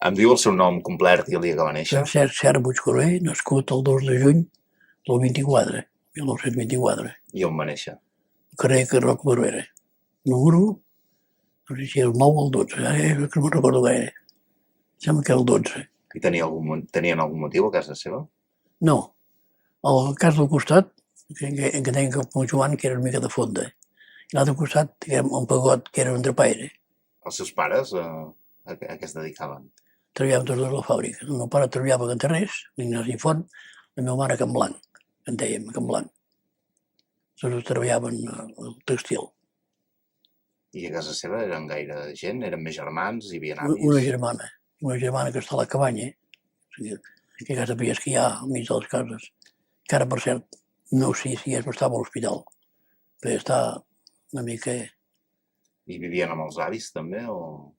Em diu el seu nom complet i el dia que va néixer? Serra Puigcorrer, nascut el 2 de juny del 24, 1924, I on va néixer? al carrer Roc Barberà. Número, no sé si el 9 o el 12, és que no me'n recordo gaire. Sembla que era el 12. I tenien algun motiu a casa seva? No, al cas del costat, que tenia com Joan, que era una mica de fonda. I l'altre costat, que era un Pagot, que era un drapaire. Els seus pares a què es dedicaven? Treballaven tots dos a la fàbrica. El meu pare treballava a Cantarrés, l'Ignasi Font, la meva mare a Can Blanc, que en dèiem, a Can Blanc. Tots treballaven al textil. I a casa seva eren gaire gent? Eren més germans? Hi havia Una avis? germana que està a la cabanya, que a casa veies que hi ha al mig de les cases, que ara, per cert, no sé si estava a l'hospital, però està una mica... I vivien amb els avis també o no?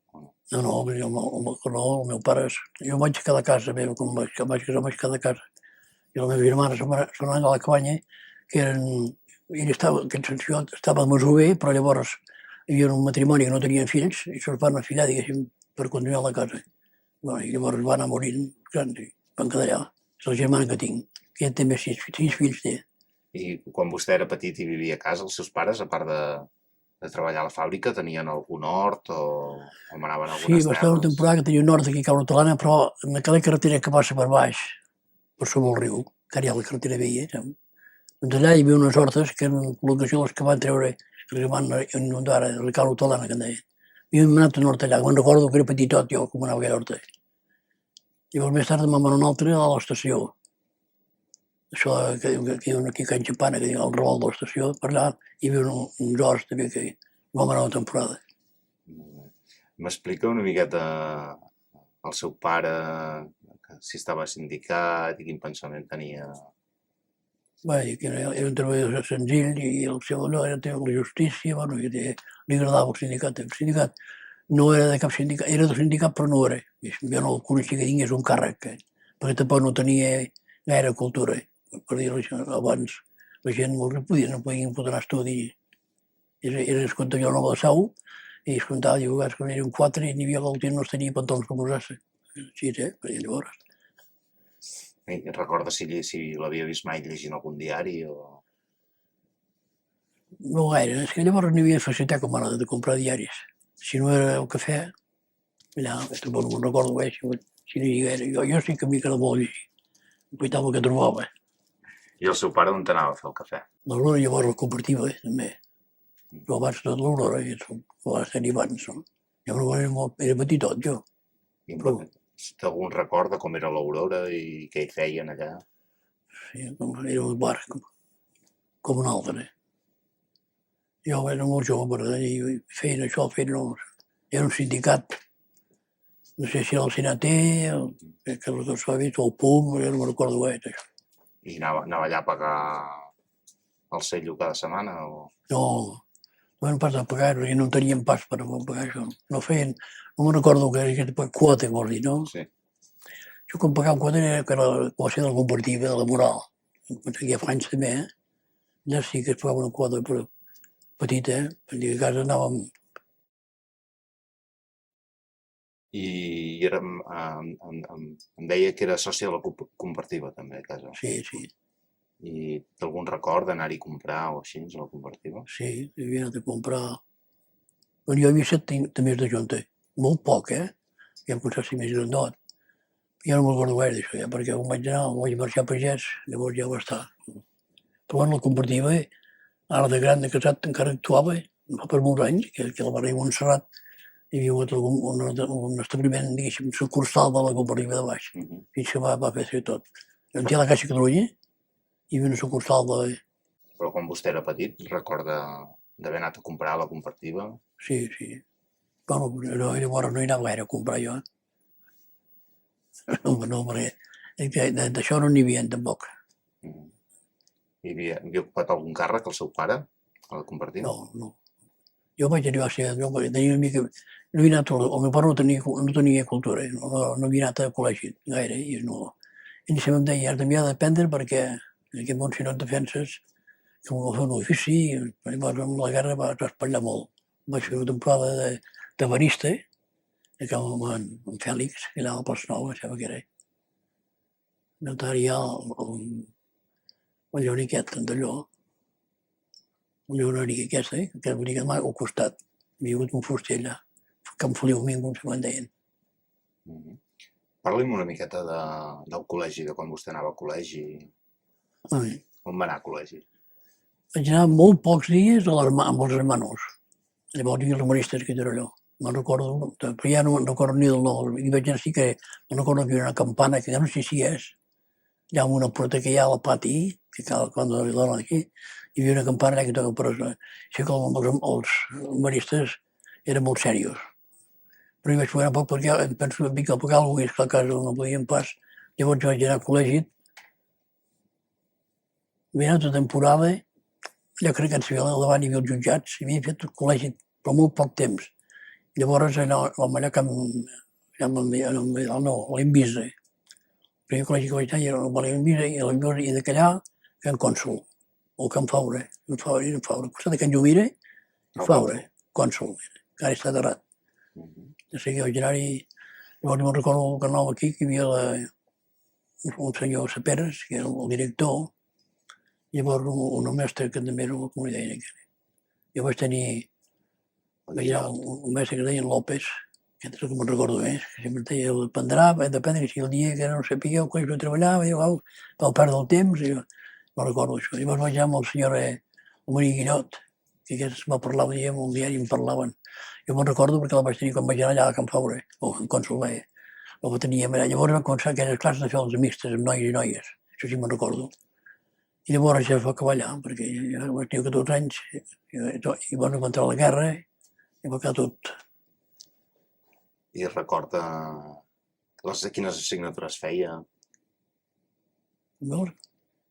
No, el meu pare... Jo vaig quedar a casa meva, quan vaig casar vaig quedar a casa. I la meva germana se'n va anar a la cabanya, que eren... Ell estava, aquest senyor estava a Masover, però llavors hi havia un matrimoni que no tenien fills i se'ls van afillar, diguéssim, per continuar la casa. Bueno, i llavors va anar morint grans i van quedar allà. És la germana que tinc, que ja té més 6 fills té. I quan vostè era petit i vivia a casa, els seus pares, a part de treballar a la fàbrica, tenien algun hort o anaven a algunes terres? Sí, va estar una temporada que tenia un hort aquí a Cal Hortalana, però en aquella carretera que passa per baix, per sobre el riu, que ara hi ha la carretera vella, doncs allà hi havia unes hortes que eren col·locació les que van treure, que van inundar a Cal Hortalana, que en deien. I hem anat a un hort allà, me'n recordo que era petitot jo, com anava aquella horta. Llavors més tard me'n van anar un altre a l'estació. Això que hi ha aquí a Can Xampana, que hi ha el revolt de l'estació, per allà hi havia uns horts també que vam anar una temporada. M'explica una miqueta el seu pare, si estava sindicat i quin pensament tenia? Bé, era un treballador senzill i el seu allò era la justícia, bueno, i li agradava el sindicat. El sindicat no era de cap sindicat, era del sindicat però no era. Jo no el coneixia que tingués un càrrec, perquè tampoc no tenia gaire cultura. Per dir-ho això, abans la gent no podien donar estudi. Era escoltar jo a Nova de Sau i escoltava, diu, que eren 4 i n'hi havia que no es tenia pantalons com posar-se. Sí, perquè llavors... I recorda si l'havia vist mai llegint algun diari o... No gaire, és que llavors no hi havia facilitat com ara de comprar diaris. Si no era el cafè, allà, tampoc no me'n recordo gaire si no hi gaire. Jo sí que m'hi quedava molt llegir. Aprofitant el que trobava. I el seu pare on anava a fer el cafè? L'Aurora llavors el compartia, també. Jo abans de l'Aurora, va ser abans, no? Jo era petitot, jo. I té algun record de com era l'Aurora i què hi feien allà? Sí, era un bar com un altre. Jo era molt jove, i feien això, era un sindicat, no sé si era el Sinaté, que s'ha vist, o el PUM, jo no me'n recordo gaire, això. I anava allà a pagar el cello cada setmana? No van pas a pagar, perquè no tenien pas per pagar això. No feien, no me'n recordo que era quota, vols dir, no? Sí. Jo quan pagava quota era que la ser de la compartida, de la moral. Ja fa anys també, allà sí que es pagava una quota petita, perquè a casa anàvem... I em deia que era soci de la compartiva també a casa. Sí, sí. I té algun record d'anar-hi a comprar o així, a la compartiva? Sí, havia anat a comprar... Bueno, jo havia estat també de junta, molt poc, ja em pensava si més grandot. Ja no me'n recordo gaire d'això, perquè on vaig anar, on vaig marxar a pagès, llavors ja va estar. Però bueno, la compartiva, ara de gran, de casat, encara actuava, fa per molts anys, que a la barri de Montserrat hi havia un establiment, diguéssim, sucursal de la compartiva de baix, fins que va fer tot. Aquí a la Caixa Catalunya hi havia una sucursal de... Però quan vostè era petit, recorda d'haver anat a comprar a la compartiva? Sí, sí. Bueno, llavors no hi anava gaire a comprar jo. No, perquè d'això no n'hi havia tampoc. Hi havia ocupat algun càrrec el seu pare a la compartiva? No. Jo vaig arribar a ser... Tenia una mica... No havia anat... El meu pare no tenia cultura, no havia anat a col·legi gaire, i no... Ell sempre em deia, has d'aprendre perquè en aquest món si no et defenses, que m'ho va fer un ofici, i amb la guerra va espatllar molt. Vaig fer una temporada de barista, acabo amb en Fèlix, que era el Pals Nou, em sembla que era. Notarial, el Lloriquet d'allò, el Lloriquet aquesta, que vull dir que al costat. Hi ha hagut un fuster allà, Can Feliu Mingo, com se'n deien. Parli'm una miqueta del col·legi, de quan vostè anava al col·legi. Ai. On va anar al col·legi? Vaig anar molt pocs dies amb els hermanos. Llavors hi havia els humoristes que era allò. No recordo, però ja no recordo ni del nom. I vaig anar, sí que no recordo que hi havia una campana, que ja no sé si és. Hi ha una porta que hi ha al pati, que quan donen aquí, hi havia una campana allà que toca, però sí que els humoristes eren molt serios. Però hi vaig poder poc perquè penso que poc alguna cosa que a casa no podien pas. Llavors jo vaig anar al col·legi, havia anat una temporada, allò crec que al davant hi havia els jutjats, i havia fet el col·legi per molt poc temps. Llavors allò que l'Invisa. El primer col·legi que vaig anar era l'Invisa i de Callà, Can Cònsol, o Can Faura, al costat de Can Llumira, Faura, Cònsol, que ara està aterrat. No sé què vaig anar-hi, llavors me'n recordo el canal aquí, que hi havia un senyor Saperes, que era el director, llavors un mestre que també era com li deien. Jo vaig tenir un mestre que deien López, que és el que me'n recordo més, que sempre deia, dependrà si el dia que no sapigueu que jo treballava, vau perdre el temps, i no recordo això. Llavors vaig anar amb el senyor Maria Guillot, que aquest va parlar un dia amb un diari i em parlaven. Jo me'n recordo perquè la vaig tenir quan vaig anar allà a Can Faura, o a Cònsol Veia. La teníem allà. Llavors vam començar aquelles classes de fer els mixtes amb nois i noies. Això sí me'n recordo. I llavors ja es va acabar allà, perquè jo vaig tenir 14 anys i va entrar la guerra i va quedar tot. I recorda quines assignatures feia?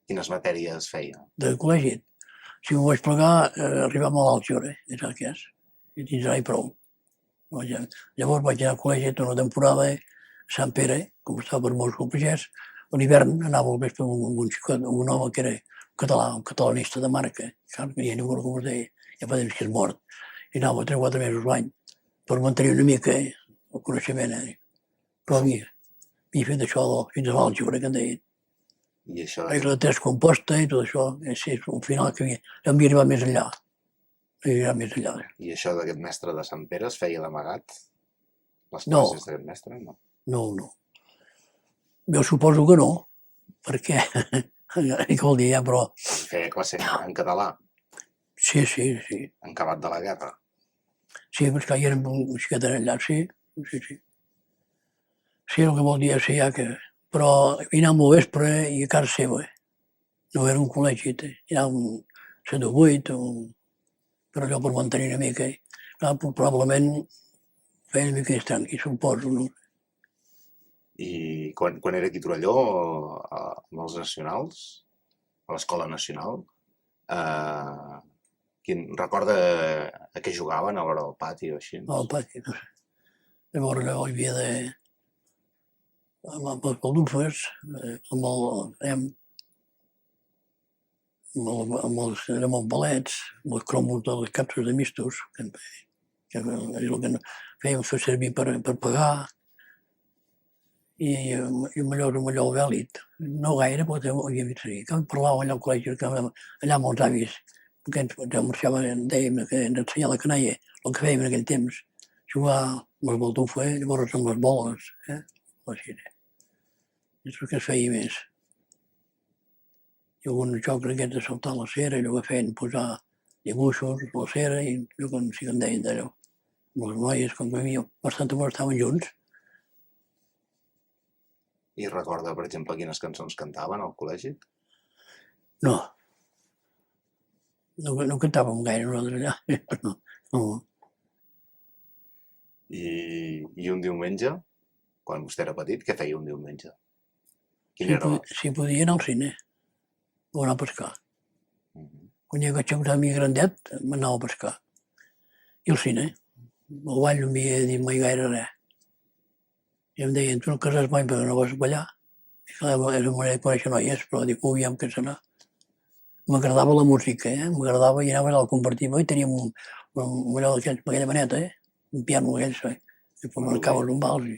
Quines matèries feia? De col·legi. Si m'ho vaig plegar, arribar a l'Altjora, és el que és. I tindrà i prou. Llavors vaig anar al col·legi tota una temporada a Sant Pere, com estava per molts copagès. A l'hivern anava al vespre amb un xicot, amb un home que era català, un catalanista de marca, que ja no recordo com es deia, ja fa temps que és mort. I anava 3 o 4 mesos l'any per mantenir una mica el coneixement. Però havia fet això fins a l'Altjora, que en deien. I això... La test composta i tot això, és un final que havia arribat més enllà. I això d'aquest mestre de Sant Pere es feia d'amagat? Les classes d'aquest mestre? No. Jo suposo que no, perquè, què vol dir, però... Feia classe en català? Sí. En acabat de la guerra? Sí, perquè hi érem un xiquet allà, sí. Sí, el que vol dir és que... Però hi anàvem al vespre i a casa seva. No era un col·legi, hi anàvem 7 o 8, però allò per mantenir una mica. Probablement feia una mica més tranqui, suposo. No? I quan era aquí a Torelló, amb els nacionals, a l'Escola Nacional, recorda a què jugaven a l'hora del pati o així? Al pati, no sé. Llavors allò hi havia de... amb els baldufes, amb els balets, amb els cromos de les capses de mistos, que és el que fèiem fer servir per pagar, i amb allò vèlid. No gaire, perquè ho havia vist servir. Que parlàvem allà al col·legi, allà amb els avis, que ens marxaven, dèiem que ens ensenyar la canalla, el que fèiem en aquell temps, jugar amb els baldufes, llavors amb les boles, o així. És el que es feia més. Hi ha algun joc d'aquests de saltar la cera, allò que feien posar dibuixos a la cera, i allò que sí que en deien d'allò. Amb les noies, com que hi havia bastanta molt, estaven junts. I recorda, per exemple, quines cançons cantaven al col·legi? No. No cantàvem gaire nosaltres allà. No. I un diumenge, quan vostè era petit, què feia un diumenge? Si podia anar al cine o anar a pescar. Quan hi havia un amic grandet, m'anava a pescar. I al cine. El ball no m'havia dit mai gaire res. I em deien, tu no cases mai perquè no vas ballar. És una manera de conèixer noies, però dic, aviam què serà. M'agradava la música, m'agradava i anava al compartir. I teníem allò d'aquella maneta, un piano d'aquells, i marcaves un vals.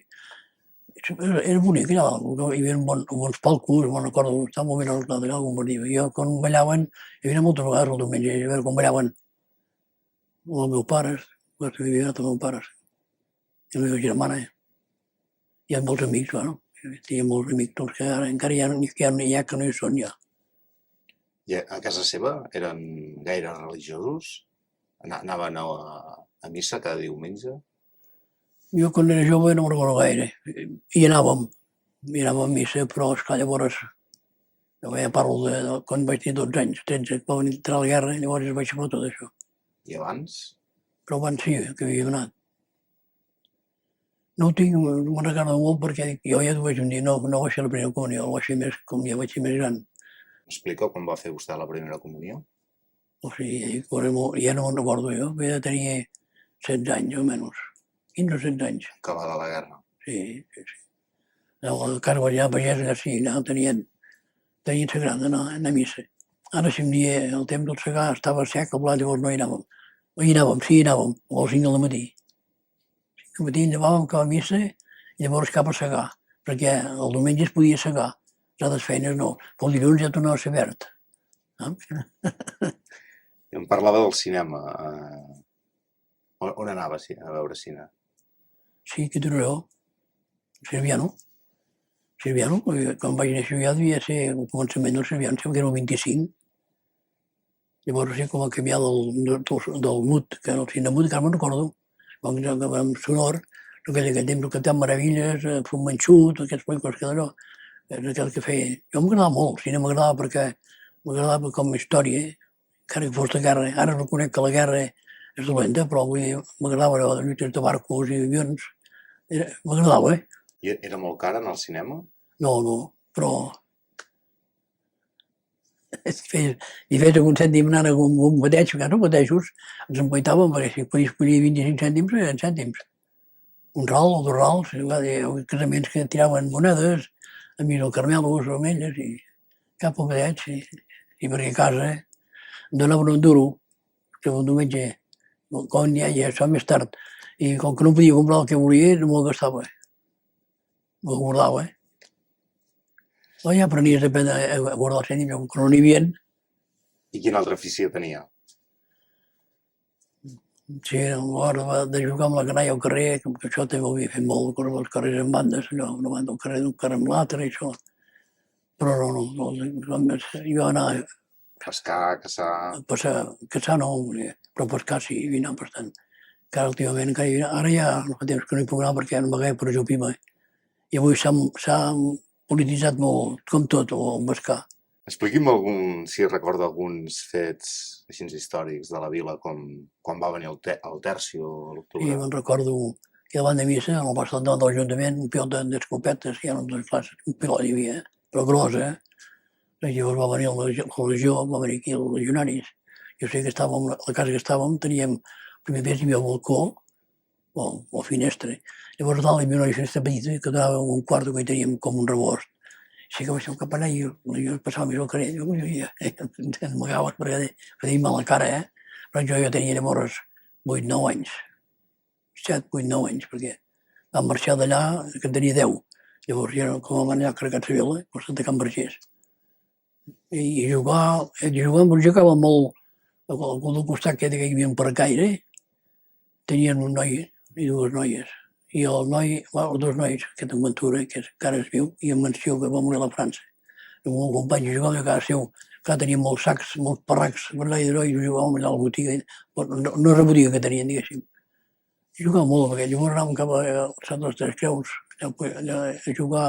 Era bonic, allà, hi havia bons palcos, me'n recordo, estava molt ben arreglat allà, com per dir. Jo, quan ballaven, hi havia moltes vegades el diumenge, a veure com ballaven els meus pares, perquè vivia amb els meus pares, i la meva germana. Hi ha molts amics, bueno, tenia molts amics, doncs que ara encara hi ha que no hi són ja. I a casa seva eren gaire religiosos? Anaven a missa cada diumenge? Jo quan era jove no me'n recordo gaire. Hi anàvem a missa, però esclar, llavors, jo ja parlo de quan vaig tenir 12 anys, 13, quan va entrar la guerra, llavors vaig fer tot això. I abans? Però abans sí, que havia anat. No ho tinc, no me'n recordo molt perquè jo ja t'ho vaig dir, no vaig fer la primera comunió, vaig fer més, com ja vaig ser més gran. M'explica com va fer vostè la primera comunió? O sigui, ja no me'n recordo jo, havia de tenir 16 anys o menys, 15 o 16 anys. Acabada la guerra. Sí. A casa vaig anar a pagès, allà sí, allà tenien sagrat d'anar a missa. Ara si un dia el temps del segar estava sec, el blat, llavors no hi anàvem. Hi anàvem, a les 5 del matí. Al matí llevàvem cap a missa i llavors cap a segar, perquè el diumenge es podia segar, les altres feines no. Però el dilluns ja tornava a ser verd. I em parlava del cinema. On anava a veure cine? Sí, aquí a Torelló, Cerviano. Quan vaig néixer ja devia ser el començament del Cerviano, sembla que era el 25. Llavors sí, com va canviar del mut, que era el cine mut, que ara me'n recordo, amb sonor, aquell temps que té meravelles, Fum Manxut, aquests pel·lícules que d'allò, és aquell que feia. Jo m'agradava molt, el cine m'agradava perquè m'agradava com a història, encara que fos de guerra. Ara reconec que la guerra és dolenta, però m'agradava allò de lluites de barcos i avions. M'agradava, I era molt car anar al cinema? No, però i fes algun cèntim anar a un bateig, que no batejos, ens empaitàvem, perquè si podies escollir 25 cèntims, eren cèntims. Un ral o dos rals, hi havia casaments que tiraven monedes, a mi el Carmelos o ametlles, i cap al bateig, i perquè a casa donaven un duro, que un diumenge, quan ja això més tard, i com que no podia comprar el que volia, no me'l gastava. Me'l guardava. O ja aprenies a guardar els cèntims, que no n'hi havia. I quina altra afició tenia? Sí, a l'hora de jugar amb la canalla al carrer, que això també ho havia fet molt, córrer els carrers en bandes, allò, una banda al carrer d'un carrer amb l'altre, i això. Però jo anava Pescar, caçar... caçar no, però pescar sí, hi anava bastant. Encara últimament, ara ja no fa temps que no hi puc anar perquè no m'agaia per ajupir-me. I avui s'ha polititzat molt, com tot, el pescar. Expliqui'm si recorda alguns fets així històrics de la vila, com quan va venir el Tèrcio a l'octubre. Sí, me'n recordo que davant de missa, al passat davant de l'Ajuntament, un pilot d'escopetes, hi ha dues classes, un pilot hi havia, però gros, I llavors va venir la legió, va venir aquí els legionaris. Jo sé que estàvem, la casa que estàvem, teníem, el primer pis hi havia el balcó, o finestra. Llavors dalt hi havia una finestra petita que donava un quarto que hi teníem com un rebost. Sí que vaig ser cap allà i jo passava més al carrer, jo m'amagava perquè feia mal a la cara, Però jo tenia llavors 8-9 anys, 7-8-9 anys, perquè vam marxar d'allà que en tenia 10. Llavors ja com a manera carregat a Vila, per Santa Can Vergés. I jugava molt al del costat que hi havia un paracaire, tenien un noi i dues noies. I el noi, els dos nois, aquest en Ventura, que encara es viu, i en Mansió, que va morir a la França. El meu company jugava a casa seu, que tenia molts sacs, molts parracs, per allà i jugàvem allà a la botiga, no és la botiga que tenien, diguéssim. I jugava molt, perquè llavors anàvem cap a Sant dels Tres Creus, allà a jugar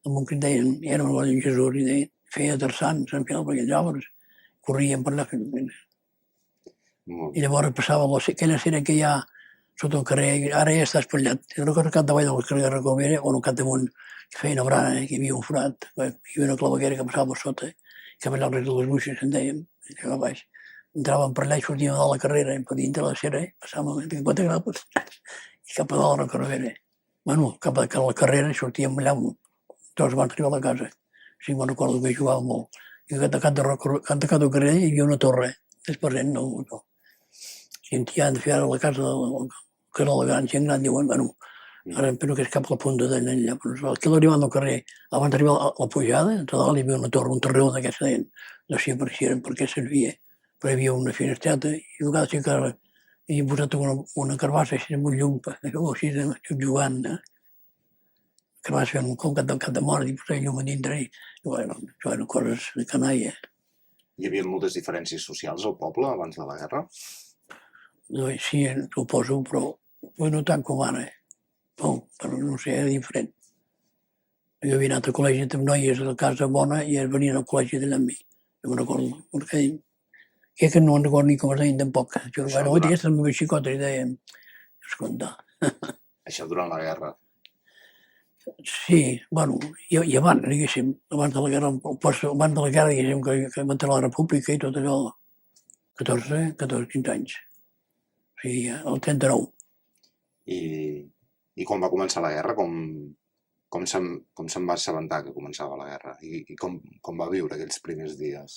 amb un que en deien, i era un Jesús, i deien, feia terçants, en final, perquè els arbres corrien per allà. I llavors passava aquella cera que hi ha sota el carrer, ara ja està espatllat. Jo recordo cap davall del carrer de Recomera, on un cap damunt que feia una brana, que hi havia un forat, hi havia una claveguera que passava per sota, que allà al rei de les buixes, que en dèiem, allà baix. Entràvem per allà i sortíem a la carrera, per dintre la cera, passàvem a 4 grapes, i cap a dalt a la carrera. Bueno, cap a la carrera i sortíem allà, tots van arribar a la casa. Sí, me'n recordo que jugàvem molt. I a cada carrer hi havia una torre, és present, no. Si en han de fer ara la casa, que era la gran gent gran, diuen, bueno, Ara em penso que és cap a la punta d'allà. Però aquí a l'arribada al carrer, abans d'arribar a la pujada, entre dalt hi havia una torre, un torreó d'aquests deien. No sé per què servia, però hi havia una finestreta i a vegades sí que hi he posat una carbassa així amb un llum, així jugant, carbassa fent un cap de mort i posar llum a dintre i bueno, això eren coses de canalla. Hi havia moltes diferències socials al poble abans de la guerra? No, sí, suposo, però no tant com ara. Però no sé, era diferent. Jo havia anat al col·legi amb noies a la Casa Bona i venien al col·legi d'allà amb mi. No me'n recordo, perquè que no me'n recordo ni com es deien tampoc. Jo, bueno, aquestes les meves xicotes i deien, escolta. Això durant la guerra? Sí, bueno, i abans, diguéssim, abans de la guerra, diguéssim, que va entrar la república i tot allò, 14, 15 anys. O sigui, el 39. I quan va començar la guerra, com se'n va assabentar que començava la guerra? I com va viure aquells primers dies?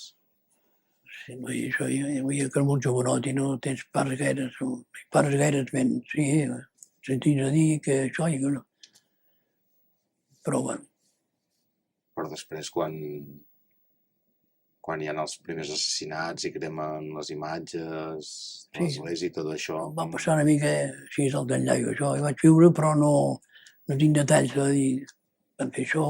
Sí, això ja veia que era molt jovenot i no tens pares gaires ben, sí, sentint a dir que això i que no. Però bueno. Però després, quan hi ha els primers assassinats i cremen les imatges de l'església i tot això... Va passar una mica així al d'enllaio, això. Hi vaig viure, però no tinc detalls de dir, van fer això,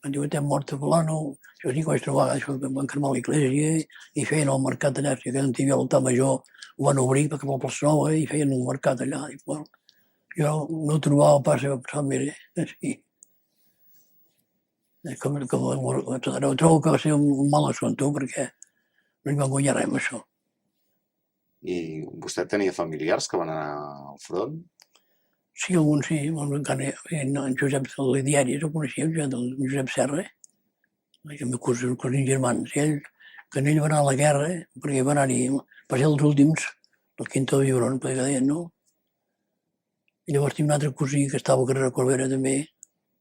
van dir que mort a fulano, això sí que vaig trobar, això que van cremar l'església i feien el mercat allà, si que no hi havia l'altar major, ho van obrir cap a la plaça Nova i feien un mercat allà. I, bueno, jo no trobava pas a passar més, sí. Trobo que va ser un mal assumpte perquè no hi va guanyar res amb això. I vostè tenia familiars que van anar al front? Sí, alguns sí. En Josep del diari, el coneixia, el Josep Serra, el meu cosins germans. I ell va anar a la guerra, perquè va anar-hi, va ser els últims, del Quinto de Vibron, perquè deien, no? I llavors tinc un altre cosí que estava a Carrera Corbera també,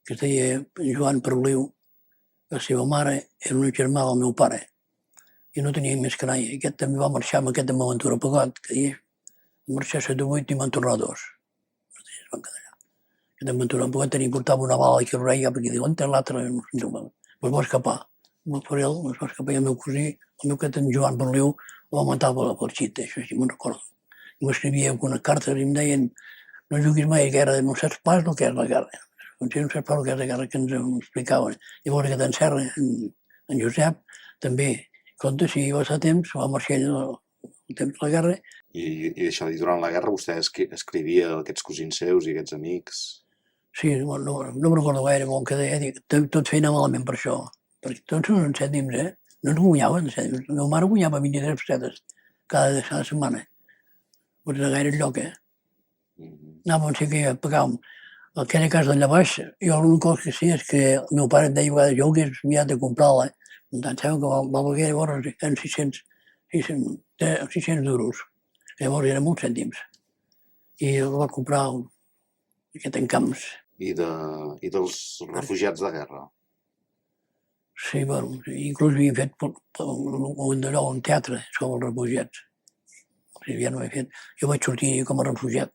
que es deia Joan Perliu. La seva mare era una germà del meu pare i no tenia més canalla. I aquest també va marxar amb aquest de Maventura Pagot, que deia, va marxar 7 o 8 i van tornar 2. Es van quedar allà. Aquest de Maventura Pagot portava una bala que reia perquè diu, on té l'altre? Pues va escapar. Per ell, es va escapar i el meu cosí, el meu aquest en Joan Perliu, el va matar per xita, això sí me'n recordo. I m'escrivia algunes cartes i em deien, no juguis mai a guerra, no saps pas el que és la guerra. No saps pas el que és la guerra que ens explicaven. Llavors aquest en Serra, en Josep, també, compte, si va ser temps, va marxar el temps de la guerra. I això, i durant la guerra vostè escrivia a aquests cosins seus i aquests amics? Sí, no me'n recordo gaire, com que deia, tot feia malament per això. Perquè tots són cèntims, no ens guanyaven cèntims. La meva mare guanyava 23 pessetes cada setmana. No era gaire lloc, Anàvem, sí que pagàvem aquella casa d'allà baix, jo l'únic cosa que sé és que el meu pare em deia a vegades, jo hauria aviat de comprar-la, em sembla que va valer llavors eren 600 duros, llavors eren molts cèntims, i el va comprar aquest en Camps. I dels refugiats de guerra? Sí, bueno, inclús havia fet un teatre sobre els refugiats. Ja no ho he fet. Jo vaig sortir com a refugiat.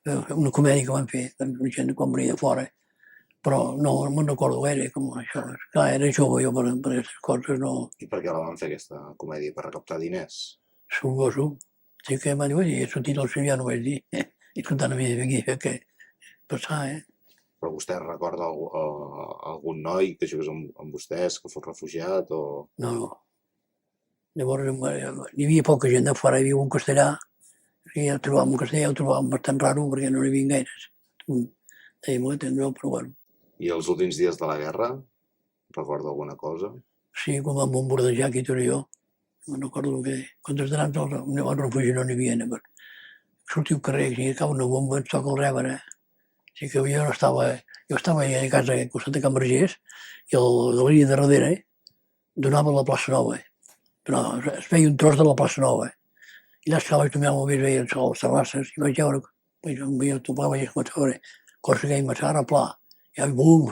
Una comèdia que van fer, gent quan venia de fora, però no me'n recordo gaire com això. Clar, era jove jo per aquestes coses, no... I per què la van fer aquesta comèdia? Per recaptar diners? Suposo. Sí que m'ha dit, he sortit al ja no ho vaig dir. I escoltant a mi aquí, què passar, Però vostè recorda algun noi que jugués amb vostès, que fos refugiat o...? No. Llavors hi havia poca gent de fora, hi havia un castellà, i el trobàvem en castellà, el trobàvem bastant raro perquè no n'hi havia gaires. Deia, molt atendre, però bueno. I els últims dies de la guerra, recorda alguna cosa? Sí, quan vam bombardejar aquí Torelló, no recordo que... Quan els drams al refugi no n'hi havia, sortiu al carrer, si acaba una bomba, ens toca el rebre, Sí que jo estava allà a casa al costat de Can Vergés i la línia de darrere donava a la plaça Nova. Però es veia un tros de la plaça Nova. I allà estava també molt bé, veia les terrasses i vaig veure, vaig topar, vaig començar cosa que hi massa ara pla. I bum,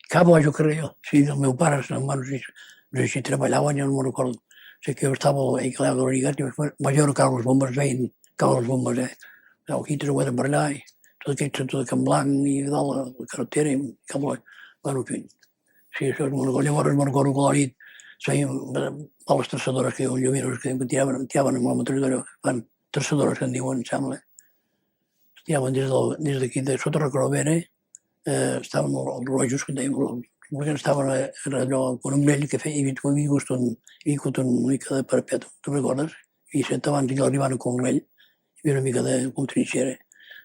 cap vaig al carrer jo. Sí, el meu pare, les manos, no sé si treballaven, ja no me'n recordo. Sé que jo estava a la brigada i vaig veure que les bombes veien caure les bombes, aquí 3 o 4 per allà, i tot aquest sector de Can Blanc i dalt la carretera, i cap a la... Bueno, en fi, sí, això és molt... Llavors me'n recordo que a la nit feien les traçadores que diuen llumins, que tiraven amb la metralladora, fan traçadores que en diuen, em sembla. Tiraven des d'aquí, de sota Recrovera, estaven els rojos que dèiem, perquè estaven allò con un vell que feia, hi havia hagut una mica de parapet, tu recordes? I abans que arribant a Congrell, hi havia una mica de com trinxera,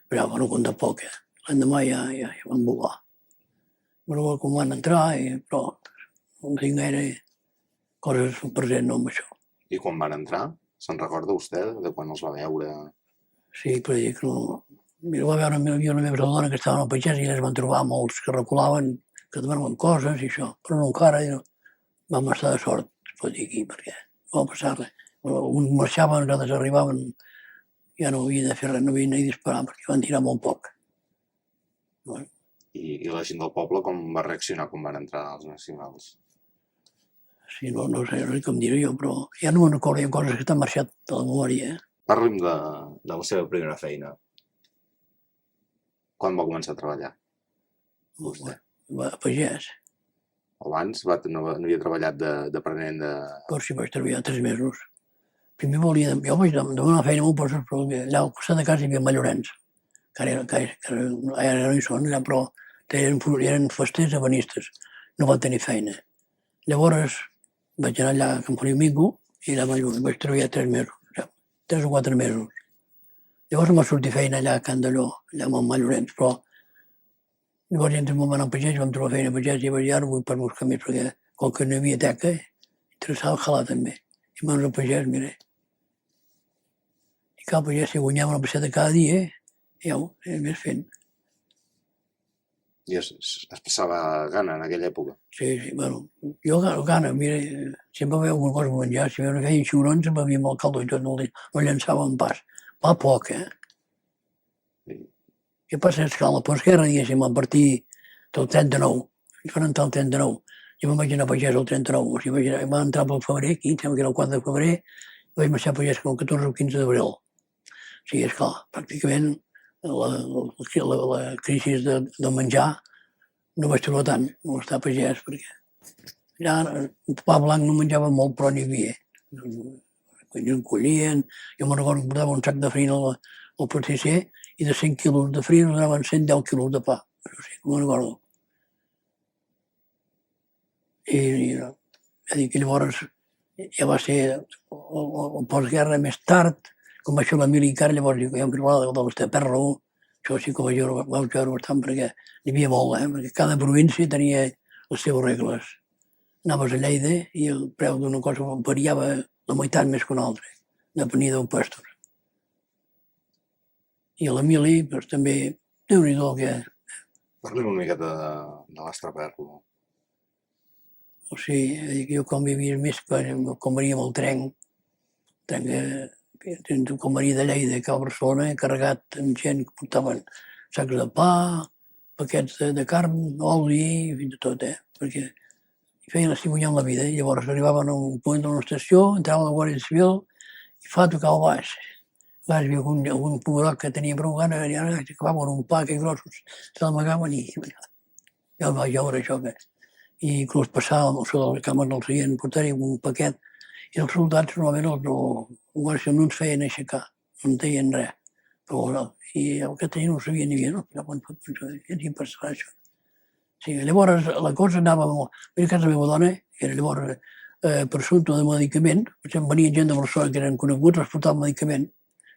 però bueno, com de poc, l'endemà ja van volar. Però com van entrar, però no tinc gaire coses presents no, amb això. I quan van entrar, se'n recorda vostè de quan els va veure? Sí, per dir que no... Mira, va veure una meva dona que estaven al pagès i elles van trobar molts que reculaven, que demanaven coses i això, però no encara vam estar de sort, es pot dir aquí, perquè no va passar res. Un marxaven, nosaltres arribaven, ja no havia de fer res, no havia de disparar, perquè van tirar molt poc. Bueno. I la gent del poble com va reaccionar quan van entrar els nacionals? Sí, no sé com dir-ho jo, però ja no me'n recordo, hi ha coses que t'han marxat de la memòria. Parli'm de la seva primera feina. Quan va començar a treballar? Vostè? A pagès. Abans no havia treballat d'aprenent de... Però sí, vaig treballar 3 mesos. Primer jo vaig demanar feina molt posa, però allà al costat de casa hi havia Mallorens, que ara no hi són, allà, però eren festers ebanistes, no van tenir feina. Llavors vaig anar allà a Camponiu Mingo i allà vaig treballar 3 mesos, 3 o 4 mesos. Llavors em va sortir feina allà a Can Dalló, allà amb el Mallorens, però llavors ens vam anar al pagès, vam trobar feina al pagès i vaig dir, ara vull per buscar més, perquè com que no hi havia teca, interessava jalar també. I vam anar al pagès, mira. I que al pagès si guanyava una passeta cada dia, ja ho més fent. I es passava gana en aquella època? Sí, bueno, jo gana, mira, sempre veia alguna cosa a menjar, si no feien xiurons em bevíem el caldo i tot, no llançàvem pas. Va poc, Sí. Què passa és que a la postguerra, diguéssim, a partir del 39, ens van entrar el 39, jo me'n vaig anar a pagès el 39, o sigui, vam entrar pel febrer, aquí, em sembla que era el 4 de febrer, i vaig marxar a pagès el 14 o 15 d'abril. O sigui, esclar, pràcticament la crisi de menjar no vaig trobar tant, no estar a pagès, perquè allà el pa blanc no menjava molt, però n'hi havia. Quan en collien, jo me'n recordo que portava un sac de farina al pastisser i de 100 quilos de farina donaven 110 quilos de pa. Això sí, me'n recordo. I que llavors ja va ser el postguerra més tard, com va ser la militar, llavors ja em parlava de l'Estaperro, això sí que ho vaig veure bastant perquè n'hi havia molt, perquè cada província tenia les seves regles. Anaves a Lleida i el preu d'una cosa variava la meitat més que una altra, depenia del puestos. I a la mili, doncs també, Déu-n'hi-do que... Parli'm una miqueta de l'Estaperro. O sigui, jo com vivia més, com venia amb el tren com venia de Lleida cap a Barcelona, carregat amb gent que portaven sacs de pa, paquets de carn, oli, fins i tot, perquè feien estimullant la vida. I llavors arribaven a un punt de una estació, entrava la Guàrdia Civil i fa tocar el baix. Hi havia algun pobroc que tenia prou gana, i ara acabaven un pa que grossos, se l'amagaven i ja el vaig veure això. I inclús passàvem al sud de la càmera del seient, portaríem un paquet i els soldats normalment no ens feien aixecar, no en deien res. Però i el que tenien no ho sabien ni bé, no? Però quan ens passarà això. Sí, llavors la cosa anava molt... A casa meva dona, que era llavors per assumpte de medicament, venien gent de Barcelona que eren coneguts, els portaven medicament,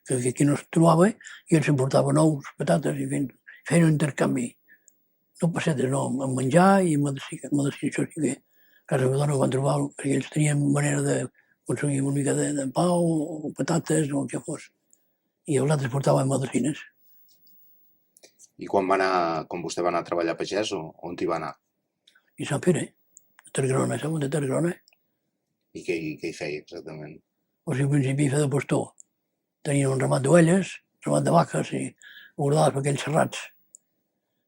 que aquí no es trobava, i ells s'emportaven ous, patates, i feien un intercanvi. No pessetes, no, amb menjar i medicina. Això sí que a casa meva dona ho van trobar, perquè ells tenien manera de consumir una mica de pa o patates o el que fos. I els altres portaven medicines. I quan vostè va anar a treballar a pagès, on hi va anar? I Sant Pere, a Tarragona, som de Tarragona. I què hi feia exactament? O sigui, al principi feia de pastor. Tenien un ramat d'ovelles, un ramat de vaques i guardades per aquells serrats.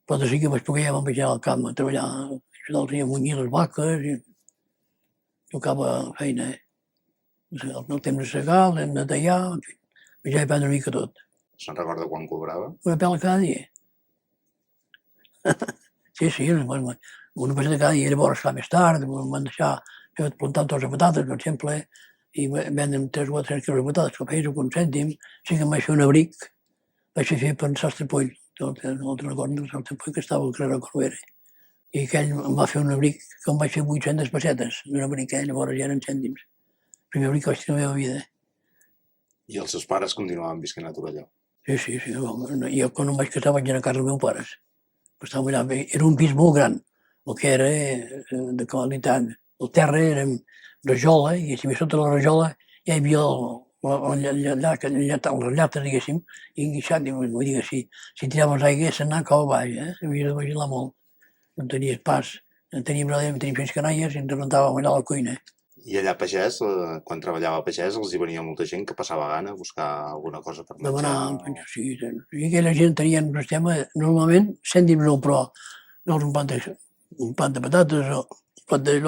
Però de sí que vaig poder ja vam baixar al camp a treballar, ajudar-los a munyir les vaques i tocava feina. El temps de segar, el de tallar, en fi, vaig aprendre una mica tot. Se'n recorda quan cobrava? Una pela cada dia. Sí, una peseta cada dia. Llavors, clar, més tard, em van deixar plantar tots les patates, per exemple, i vendre 3 o 4 quilos de patates, que feia un cèntim. Sí que em vaig fer un abric, vaig fer per Sastre Poll, no te'n recordo, el Sastre Poll, que estava al carrer Corbera. I aquell em va fer un abric que em vaig fer 800 pessetes, un abric, llavors ja eren cèntims. El primer abric que vaig tenir a la meva vida. I els seus pares continuaven visquent a Torelló? Sí. Jo quan em vaig casar vaig anar a casa dels meus pares. Estava allà, era un pis molt gran, el que era de qualitat. El terra era rajola, i sota la rajola hi havia les llates, diguéssim, i enguixat, vull dir que si tiraves aigua s'anava cap avall, havies de vigilar molt. No tenies pas, teníem fins canalles i ens rentàvem allà a la cuina. I allà a Pagès, quan treballava a Pagès, els hi venia molta gent que passava gana a buscar alguna cosa per menjar? Demanar, sí. I aquella gent tenien un sistema, normalment, cèntims no, però no un pan de patates o un pot de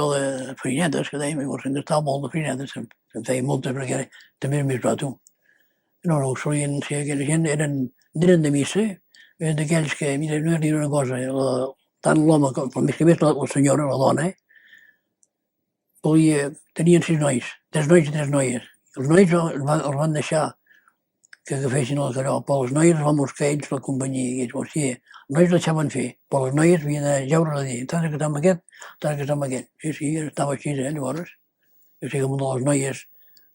farinetes, que dèiem, llavors se'n gastava molt de farinetes, se'n feien moltes perquè també era més barat. No, solien ser aquella gent, eren de missa, eren d'aquells que, mira, no he dit una cosa, tant l'home com més que més la senyora, la dona, tenien 6 nois, 3 nois i 3 noies. Els nois els van deixar que agafessin el caró, però les noies els van buscar ells la companyia. O sigui, els nois deixaven fer, però les noies havien de jeure a dir, t'has de casar amb aquest, t'has de casar amb aquest. Sí, estava així, llavors. Jo sé que una de les noies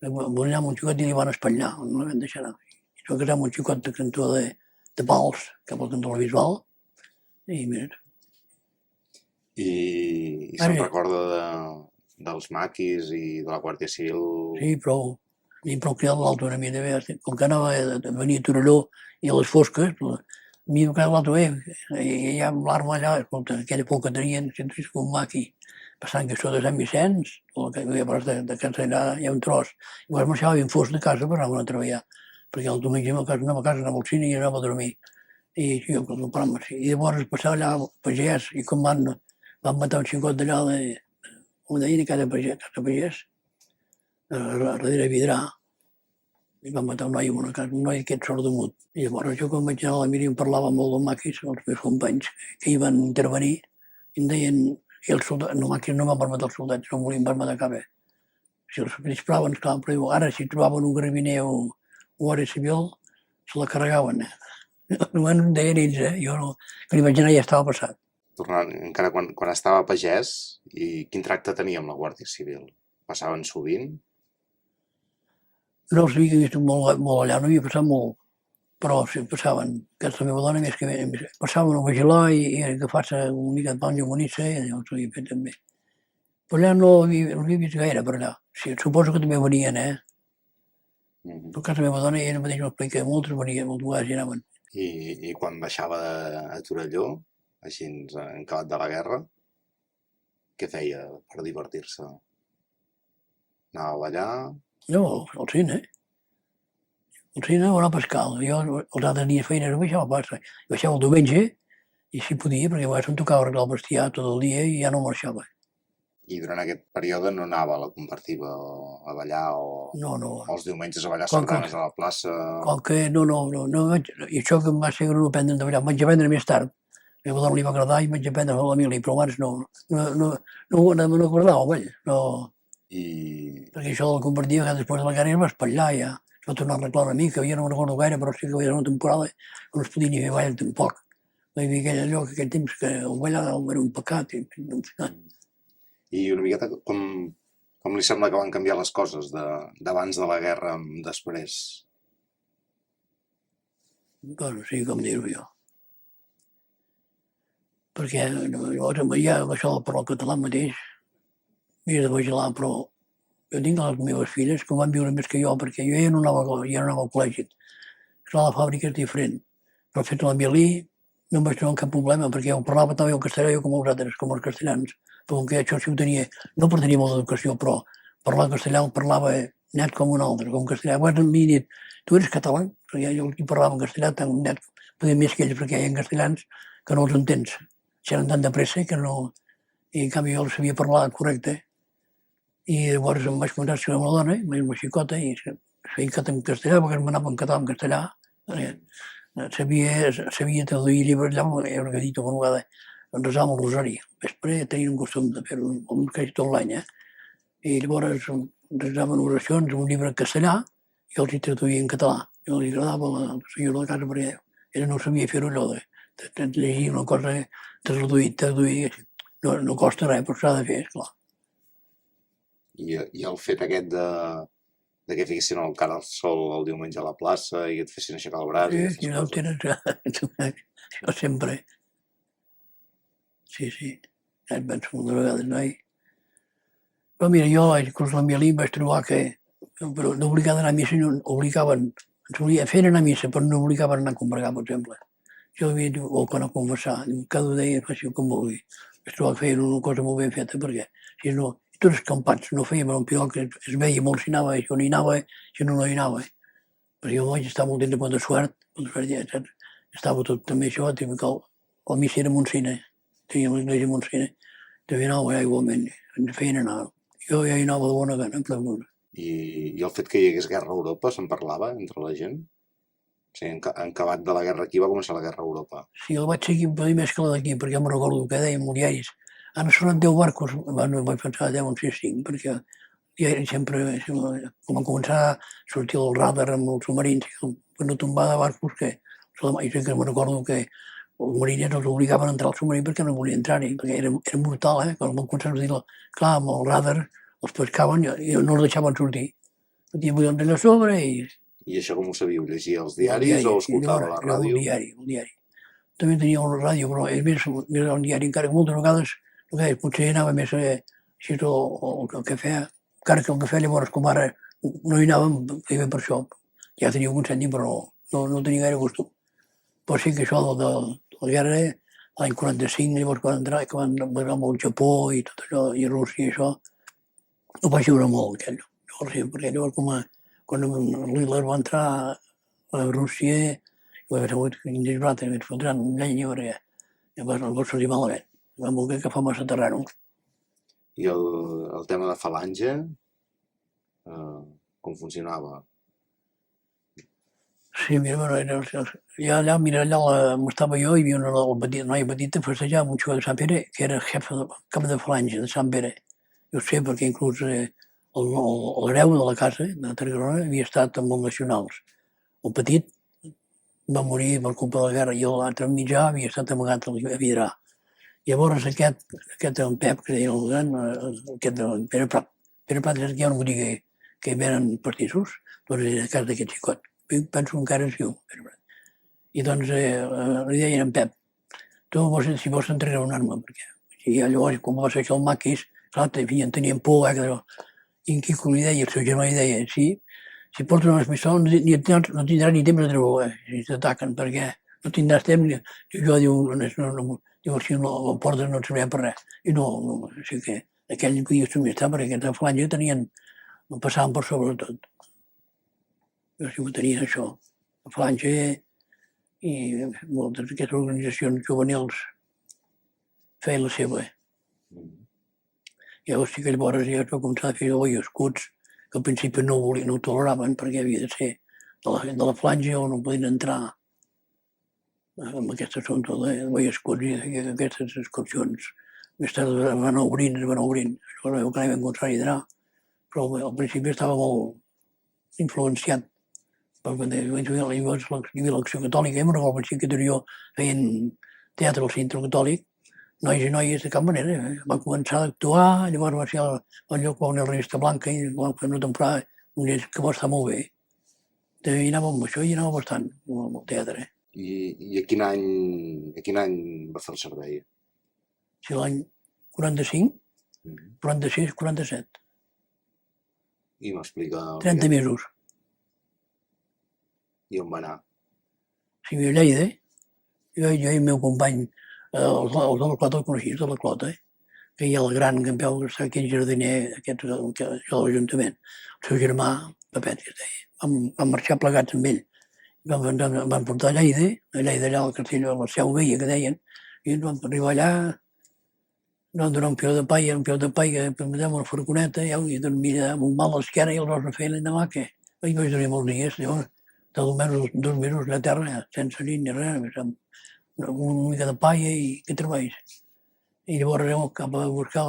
volia anar amb un xicot i li van espatllar, no la van deixar anar. I es va casar amb un xicot de cantó de Pals, cap al cantó de la Bisbal, i mira. I se'n recorda dels maquis i de la Guàrdia Civil? Sí, prou. A mi prou cridar l'altre una mica. Com que anava a venir a Torelló i a les fosques, a mi em quedava l'altre i ja amb l'arma allà, escolta, aquella por que tenien, si un maqui passant que això de Sant Vicenç, o que hi havia parts de Castellà, hi ha un tros. Llavors marxava ben fos de casa per anar a treballar, perquè el diumenge anava a casa, anava al cine i anava a dormir. I jo, i llavors passava allà al Pagès, i com van matar un xicot d'allà com deien, a casa Pagès, darrere Vidrà, i van matar un noi en una casa, un noi aquest sordomut. I llavors jo quan vaig anar a la Míriam parlava molt amb maquis, els meus companys que hi van intervenir, i em deien, i els soldats, no, maquis no van permetre els soldats, no volien permetre cap. Si els dispraven, esclar, però ara si trobaven un carabiner o un guàrdia civil, se la carregaven. Només em deien ells, jo no, que li vaig anar i ja estava passat. Tornant, encara quan estava a Pagès, i quin tracte tenia amb la Guàrdia Civil? Passaven sovint? No els havia vist molt allà, no havia passat molt, però sí, passaven. Aquesta meva dona, més que passaven a vigilar i agafar-se una mica de pa amb llonganissa, i llavors ho havia fet també. Però allà no havia vist gaire, per allà. Sí, suposo que també venien, Per casa meva dona, ella mateix m'ho explica, moltes venien, moltes vegades hi anaven. I quan baixava a Torelló, així en acabat de la guerra, què feia per divertir-se? Anava a ballar? No, al cine. Al cine o anar a pescar. Jo els altres dies feines no baixava pas. Baixava el diumenge, i si podia, perquè a vegades em tocava arreglar el bestiar tot el dia i ja no marxava. I durant aquest període no anava a la compartiva a ballar o els diumenges a ballar sardanes a la plaça? Com que no vaig... I això que em va ser que no aprendre de ballar. Em vaig aprendre més tard. A la meva dona li va agradar i vaig aprendre a la mili, però abans no agradava, no. Perquè això de la compartiva, que després de la guerra es va espatllar ja. Es va tornar a arreglar una mica, jo no recordo gaire, però sí que hi havia una temporada que no es podia ni fer ball tampoc. Hi havia aquell temps que el ballar era un pecat. I una miqueta com li sembla que van canviar les coses d'abans de la guerra amb després? Bueno, sí, com dir-ho jo. Perquè llavors ja això de parlar català mateix, m'he de vigilar, però jo tinc les meves filles que van viure més que jo, perquè jo ja no anava al col·legi. Clar, la fàbrica és diferent. Però fet la Milí no em vaig trobar cap problema, perquè jo parlava també el castellà, jo com els altres, com els castellans. Però com que això sí ho tenia, no per tenir molta educació, però parlar castellà el parlava net com un altre, com castellà. Llavors m'he dit, tu eres català? Perquè jo aquí parlava en castellà tan net, poder més que ells, perquè hi ha castellans que no els entens. Xerren tan de pressa que no... I en canvi jo el sabia parlar correcte. I llavors em vaig començar a escriure amb la dona, amb la xicota, i feia en castellà, perquè m'anava en català, en castellà, Sabia traduir llibres allà, era que he dit una vegada, resar amb el rosari. Vespre tenia un costum de fer-ho, quasi tot l'any, i llavors resaven oracions, un llibre en castellà, i els hi traduïa en català. I els agradava a la senyora de la casa perquè ella no sabia fer-ho allò de llegir una cosa traduir, no costa res, però s'ha de fer, esclar. I el fet aquest de que fiquessin el cara al sol el diumenge a la plaça i que et fessin aixecar el braç i Sí, aquestes no ho coses. tenen, això sempre. Sí, ja et penso moltes vegades, noi. Però mira, jo inclús la Milí vaig trobar que no obligava d'anar a missa, no obligaven, ens feien anar a missa, però no obligaven a anar a combregar, per exemple. Jo havia dit, o quan a confessar, cada dia faci com vulgui. Vaig trobar que feien una cosa molt ben feta, perquè si no, tots els campats no fèiem un pilot que es veia molt si anava, si no hi anava, si no hi anava. Però jo vaig estar molt temps de suert, ja saps? Estava tot també això, la missa era a Montsina, teníem l'església a Montsina, també anava igualment, ens feien anar. Jo ja hi anava de bona gana, però I el fet que hi hagués guerra a Europa, se'n parlava entre la gent? O sigui, en acabat de la guerra aquí va començar la guerra a Europa. sí, el vaig seguir un més que la d'aquí, perquè em recordo que deien els diaris. Han sonat 10 barcos, bueno, vaig pensar 10 o 6, 5, perquè ja era sempre, com a començar a sortir el radar amb els submarins, per no tombar de barcos, que i sí que me'n recordo que els mariners els obligaven a entrar al submarí perquè no volien entrar-hi, perquè era mortal, quan van començar a dir, clar, amb el radar els pescaven i no els deixaven sortir. Fotíem allà a sobre I això com ho sabíeu? Llegia els diaris o escoltava la ràdio? El diari. També tenia una ràdio, però és més un diari, encara que moltes vegades potser anava més així el cafè, encara que el cafè llavors, com ara, no hi anàvem, feia per això. Ja tenia un sentit, però no tenia gaire gust. Però sí que això de la guerra, l'any 45, llavors quan que van entrar amb el Japó i tot això, i Rússia i això, ho vaig viure molt, aquell. Perquè llavors quan l'Hitler va entrar a Rússia, vaig saber que ens fotran un llenya, perquè llavors el va sortir malament. Van voler agafar massa terreno. I el tema de falange, com funcionava? Sí, mira, allà estava jo, hi havia una noia petita festejar amb un xicot de Sant Pere, que era cap de falange de Sant Pere. Jo sé, perquè inclús l'hereu de la casa, de Tarragona, havia estat amb els nacionals. El petit va morir per culpa de la guerra i l'altre mitjà havia estat amagat a Vidrà. Llavors aquest en Pep, que deia el gran, aquest Pere Prat. Pere Prat és que hi ha una botiga que venen pastissos, doncs és a casa d'aquest xicot. Penso encara es diu Pere Prat. I doncs li deien en Pep, tu si vols entregar una arma, perquè si llavors quan va ser això el maquis, clar, tenien por, i en Quico li deia, el seu germà li deia, si portes unes pistoles no tindràs ni temps de treure, si t'ataquen, perquè no tindràs temps, jo diu, si no la portes no et servirà per res. I no, o sigui que aquell que jo subministrar, perquè aquests de falange passaven per sobre tot. Jo sí que tenien això. La falange i moltes d'aquestes organitzacions juvenils feien la seva. Llavors sí que llavors ja es va començar a fer escuts que al principi no ho toleraven perquè havia de ser de la falange o no podien entrar amb aquest assumpte de escuts i aquestes excursions. Més tard es van anar obrint. Això no que vam encontrar allà, però al principi estava molt influenciat perquè hi havia l'acció catòlica, me'n recordo que jo feien teatre al centre catòlic, nois i noies de cap manera. Van començar a actuar, llavors va ser el lloc on la revista Blanca i van fer una temporada que va estar molt bé. Hi anàvem amb això, hi anàvem bastant, amb el teatre. I a quin any va fer el servei? Sí, l'any 45, 46, 47. I m'explica... 30 mesos. I on va anar? Sí, a Lleida. Jo i el meu company, els de la Clota el coneixies, de la Clota, que hi ha el gran campió, que està aquí en jardiner, aquest de l'Ajuntament. El seu germà, Pepet, que es deia. Vam marxar plegats amb ell. Van portar a Lleida allà al castell, a la Seu Vella, que deien, i ens vam arribar allà, vam donar un peu de paia, que una furgoneta, i dormia amb un mal a l'esquena i els dos no feien l'endemà, que vaig dormir molts dies. Llavors, de 2 mesos a terra, sense nit ni res, una mica de palla i que treballs. I llavors aneu cap a buscar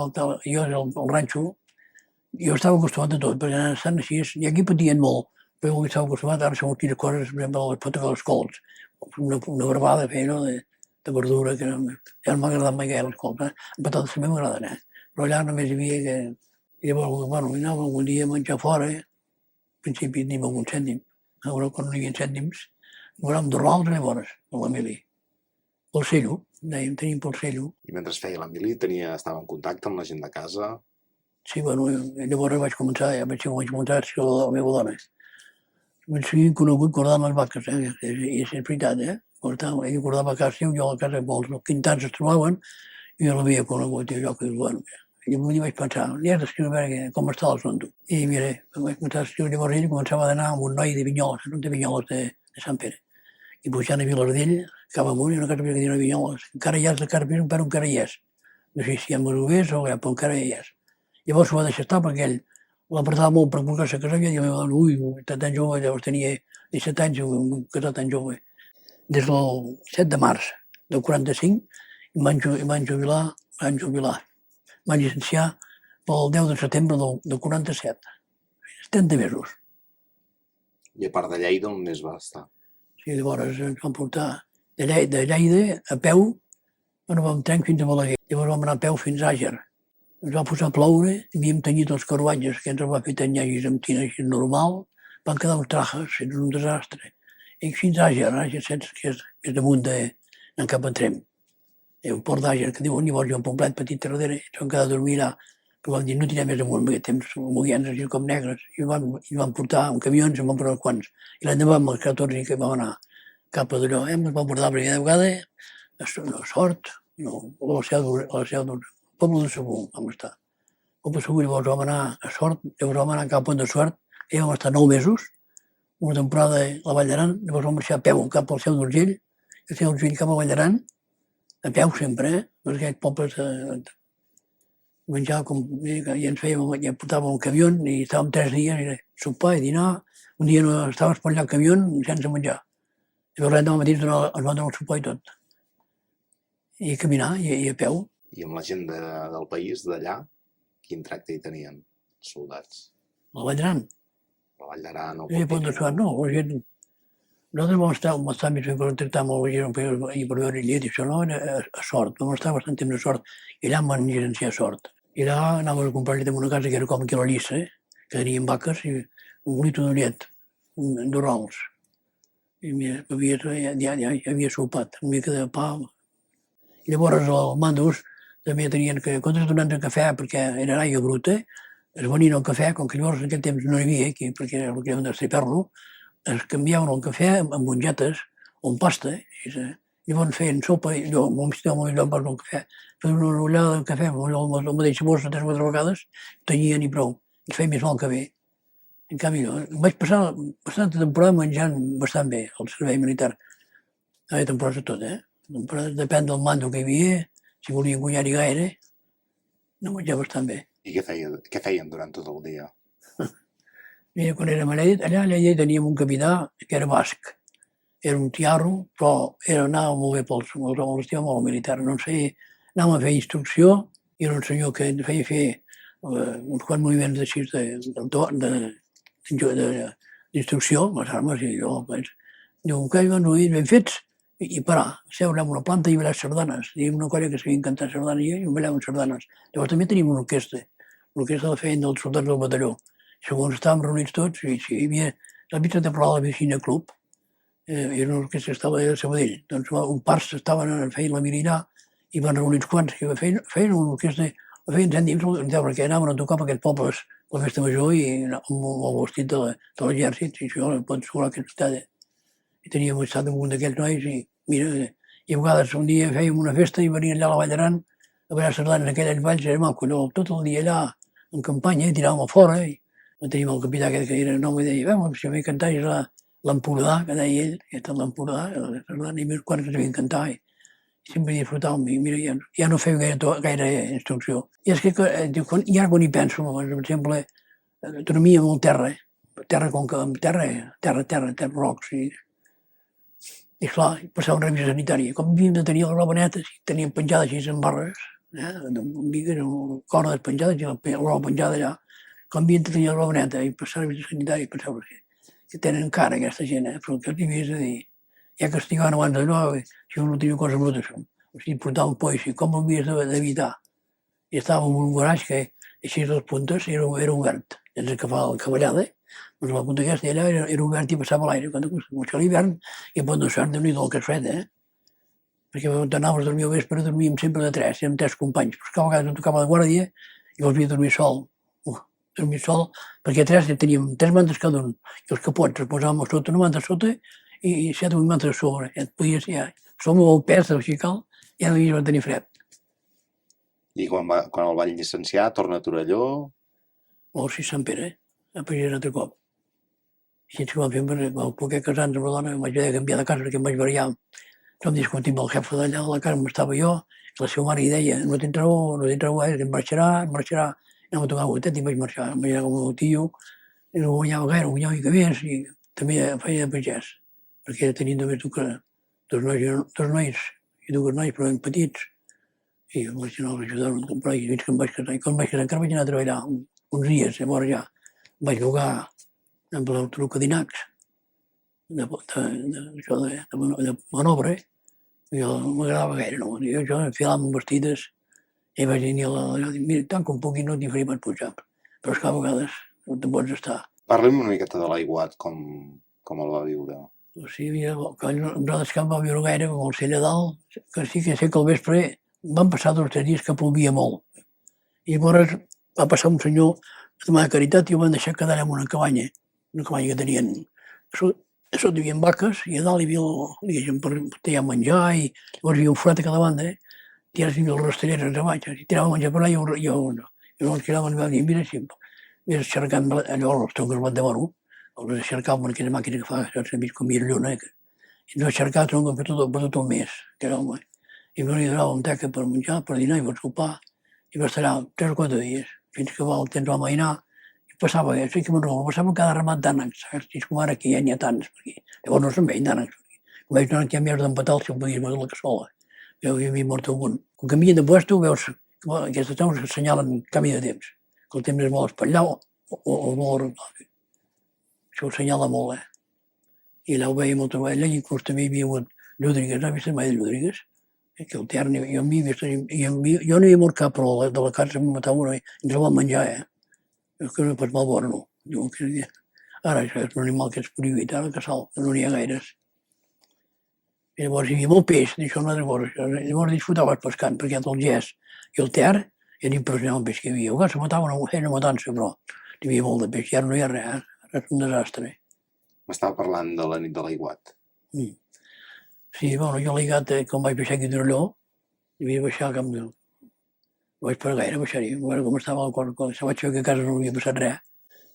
jo el ranxo, jo estava acostumat a tot, perquè estan així, i aquí patien molt, però jo estava acostumat, ara segons quines coses, per exemple, les potes dels cols, una barbada feia, no?, de verdura, que ja no m'ha agradat mai gaire les cols, patates també m'agraden, però allà només hi havia que... I llavors, bueno, anàvem algun dia a menjar fora, al principi tenim algun cèntim, ara quan no hi havia cèntims, anàvem d'Orlals llavors, a la mili. Pel cello, dèiem, tenim pel cello. I mentre feia la mili estava en contacte amb la gent de casa? Sí, bueno, llavors vaig començar a ser la meva dona. Vaig seguir conegut guardant les vaques, i és veritat, ell guardava a casa seu, jo a la casa molts quintans es trobaven, i jo l'havia conegut, i allò que dius, bueno, i un dia vaig pensar, li has d'escriure com està l'assumpte. I mira, vaig començar a escriure, llavors ell començava a anar amb un noi de Vinyoles, de Vinyoles de Sant Pere, i pujant a Vilardell, cap amunt, i una casa que diuen a Vinyoles, encara hi és de Carpir, però encara hi és. No sé si hi ha masovers o però encara hi és. Llavors ho va deixar estar perquè ell l'apretava molt per voler-se casar i la meva dona, ui, està tan jove, llavors tenia 17 anys, un casat tan jove. Des del 7 de març del 45 em van jubilar. Em van llicenciar pel 10 de setembre del 47. 30 mesos. I a part de Lleida, on més va estar? Sí, llavors ens van portar de Lleida a peu, bueno, vam tren fins a Balaguer. Llavors vam anar a peu fins a Àger. Ens va posar a ploure, havíem tenyit els carruatges que ens va fer tenyar amb tina així normal, van quedar uns trajes, era un desastre. I fins a Àger, sense que és damunt d'anar cap a Trem. El port d'Àger, que diuen, llavors hi ha un poblet petit darrere, ens vam quedar a dormir allà, però vam dir, no tirem més amunt, perquè temps moguians així com negres, i van portar amb camions, en van portar uns quants. I l'endemà amb els 14 que vam anar cap a d'allò, ens vam portar la primera vegada a Sort, a la seu del poble de Segur, vam estar. El poble de Segur, llavors vam anar a Sort, llavors vam anar cap a Pont de Suert, i vam estar 9 mesos, una temporada a la Vall d'Aran, llavors vam marxar a peu cap al Seu d'Urgell, i el Seu d'Urgell cap a Vall d'Aran, a peu sempre, perquè aquells pobles menjava i ens fèiem, i portàvem un camió i estàvem 3 dies, i sopar i dinar, un dia no estava espatllat el camió sense menjar. Llavors l'endemà matí ens van donar el sopar i tot. I caminar, i a peu. I amb la gent del país, d'allà, quin tracte hi tenien els soldats? La Vall d'Aran. La Vall d'Aran o I a Pont de Suert, no, la gent... Nosaltres vam estar més per tractar molt la gent i per veure llet i això, no, a Sort, vam estar bastant temps a Sort, i allà em van llicenciar a Sort. I allà anàvem a comprar llet en una casa que era com aquí a la Lliça, que tenien vaques i un litro de llet, d'Orrals. I mira, ja havia sopat, una mica de pa. I llavors els mandos també tenien que, en comptes de donar-nos cafè, perquè era aigua bruta, es venien el cafè, com que llavors en aquell temps no hi havia aquí, perquè era el que hem d'estripar-lo, es canviaven el cafè amb mongetes o amb pasta, llavors feien sopa, i jo m'ho millor per el cafè, feien una ullada de cafè, la mateixa bossa 3 o 4 vegades, tenyien i prou, ens feia més mal que bé. En canvi, vaig passar bastanta temporada menjant bastant bé, al servei militar. No hi ha temporades de tot, depèn del mando que hi havia, si volien guanyar-hi gaire, no menjar bastant bé. I què feien durant tot el dia? Mira, quan érem allà teníem un capità que era basc. Era un tiarro, però anava molt bé pels l'estiu molt militar. No sé, anàvem a fer instrucció i era un senyor que ens feia fer uns quants moviments d'així d'instrucció, les armes, i allò, diu, que van ben fets, i parar, seure en una planta i ballar sardanes. Teníem una colla que sabien cantar sardanes i ballaven sardanes. Llavors també teníem una orquestra la feien dels soldats del batalló. Segons estàvem reunits tots, hi havia la mitja temporada de Vicina Club, era una orquestra que estava a Sabadell. Doncs un parts feien la mirina i van reunir uns quants que feien una orquestra, la feien 100 dins, perquè anaven a tocar per aquests pobles la festa major i amb el vestit de l'exèrcit, i això pot assegurar que estava. I teníem estat amb un d'aquells nois i mira, i a vegades un dia fèiem una festa i venien allà a la Vall d'Aran a ballar sardanes, aquelles valls, era maco, tot el dia allà en campanya, tiràvem a fora, i teníem el capità que era nou i deia, si m'he cantat és l'Empordà, que deia ell, que està l'Empordà, i més quan que sabien cantar, i sempre disfrutàvem, i mira, ja no feia gaire instrucció. I és que ja quan hi penso, per exemple, dormíem al terra, terra, rocs. I clar, passava una revisió sanitària. Com havíem de tenir la roba neta, si teníem penjada així en barres, bigues, cordes penjades i la roba penjada allà, com havíem de tenir la roba neta i passar la revisió sanitària, pensava que tenen cara aquesta gent, però que els havies de dir, ja castigaven abans d'allò, si un no tenia coses brutes, o sigui, portava un poix, com l'havies d'evitar? I estava en un garatge que així dos puntes era obert, des que fa la cavallada, doncs la punta aquesta allà era obert i passava l'aire. Quan començava l'hivern i a pot no sort, Déu-n'hi-do que és fred, perquè quan anaves a dormir al vespre dormíem sempre de tres, érem tres companys, però cada vegada em tocava de guàrdia i vols havia de dormir sol. Dormir sol, perquè teníem 3 mantes cada un, i els capots els posàvem a sota, una manta a sota i 7 o 8 mantes a sobre. Et podies, ja, som el pes del xical, ja no havies de tenir fred. I quan el van llicenciar, torna a Torelló? O si Sant Pere, a Pagès un altre cop. I així que vam fer, quan poder casar-nos amb la dona, vaig haver de canviar de casa perquè em vaig variar. Vam discutir amb el jefe d'allà de la casa on estava jo, que la seva mare hi deia, no tens raó, em marxarà. No m'ha tocat gotet i vaig marxar. Em vaig anar amb el meu tio, i no guanyava gaire, guanyava mica més, i també feia de pagès, perquè tenia només dos nois i dues noies, però ben petits, i em vaig anar a ajudar a comprar, i fins que em vaig casar. I quan em vaig casar encara vaig anar a treballar uns dies, llavors ja vaig jugar amb l'Autoruca d'Inacs, de manobre, i m'agradava gaire, no? Jo enfilava amb vestides i vaig dir a la mira, tant com pugui no t'hi faré pas pujar, però és que a vegades no te'n pots estar. Parlem una miqueta de l'Aiguat, com el va viure. O sigui, quan nosaltres que vam viure gaire, com el cella dalt, que sí que sé que al vespre van passar 2 o 3 dies que plovia molt. I llavors va passar un senyor de mà de caritat i ho van deixar quedar allà en una cabanya que tenien. A sota hi havia vaques i a dalt hi havia per tallar menjar i llavors hi havia un forat a cada banda, tiraves els rastellers a baix, i tirava menjar per allà i llavors tiraven i van dir, mira, si vés cercant allò, els troncs de moro, els cercàvem amb aquella màquina que fa, saps, com mira lluna, i ens va cercar troncs per tot el mes, que era home. I li donàvem teca per menjar, per dinar i per sopar, i va estar allà 3 o 4 dies, fins que el temps va amainar, i passava, sí que me'n recordo, passava cada ramat d'ànecs, saps, com ara que ja n'hi ha tants, perquè llavors no se'n veien d'ànecs, com veig que hi ha més d'empatar si ho podies veure la cassola, jo hi havia mort algun. Com canvien de puesto, veus que aquestes taules assenyalen canvi de temps, que el temps és molt espatllau o molt arreglat. Això ho assenyala molt, I allà ho veia molta vegada, i inclús també hi havia hagut llúdrigues, has vist mai de llúdrigues? Que el Tern, jo no hi havia mort cap, però de la casa em matava una i ens el van menjar, És que no és pas mal bona, no. Ara això és un animal que és prohibit, ara que sal, no n'hi ha gaires. I llavors hi havia molt peix, d'això una altra cosa. Llavors disfrutaves pescant, perquè el gest i el ter era impressionant el peix que hi havia. A vegades se matava una matança, però hi havia molt de peix, i ara no hi ha res, ara és un desastre. M'estava parlant de la nit de l'Aiguat. Sí, bueno, jo l'Aiguat, quan vaig baixar aquí a Torelló, hi havia baixar cap de... No vaig per gaire baixar-hi, com estava quan se vaig fer que a casa no havia passat res.